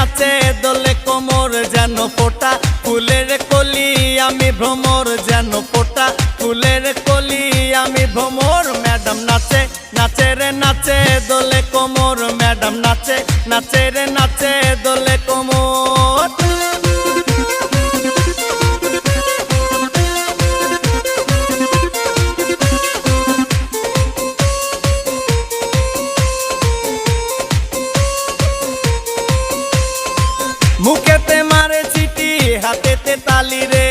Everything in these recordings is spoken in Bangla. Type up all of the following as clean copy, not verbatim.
নাচে দোলে কোমর যেন ফোটা ফুলের কলি আমি ভ্রমর যেন ফোটা ফুলের কলি আমি ভ্রমর ম্যাডাম নাচে নাচে রে নাচে দোলে কোমর ম্যাডাম নাচে নাচে রে নাচে দোলে কোমর মুখেতে মারে চিঠি হাতেতে তালি রে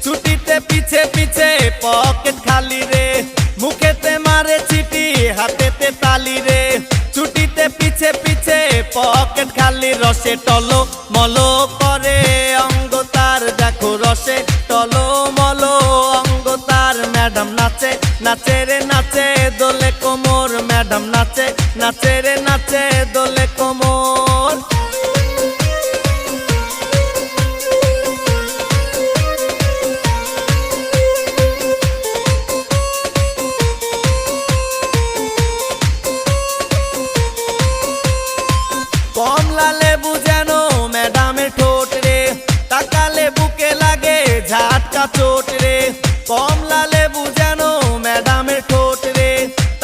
ছুটিতে পিছে পিছে পকেট খালি রে মুখেতে মারে চিঠি হাতেতে তালি রে ছুটিতে পিছে পিছে পকেট খালি রসে টলো মলো করে অঙ্গ তার দেখো রসে টলো মলো অঙ্গ তার ম্যাডাম নাচে নাচে রে নাচে দোলে কোমর ম্যাডাম নাচে নাচে রে নাচে দোলে কোমর কমলা লেবু যেন ম্যাডামের ঠোঁট রে তাকালে বুকে লাগে ঝাটকা চোট রে কমলা লেবু যেন ম্যাডামের ঠোঁট রে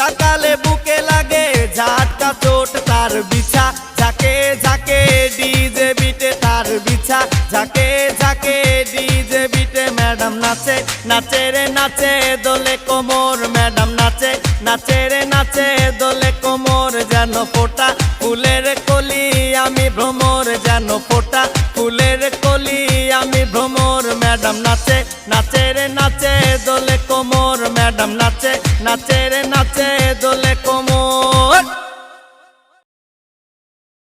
তাকালে বুকে লাগে ঝাটকা চোট তার বিছা ঝাঁকে ঝাঁকে ডিজে বিটে তার বিছা ঝাঁকে ঝাঁকে ডিজে বিটে ম্যাডাম নাচে নাচে রে নাচে দোলে কোমর ম্যাডাম নাচে নাচে রে নাচে দোলে কোমর যেন ফোটা ফুলের কলি আমি ভ্রমর যেন ফোটা ফুলের কলি আমি ভ্রমর ম্যাডাম নাচে নাচে রে নাচে দোলে কোমর ম্যাডাম নাচে নাচে রে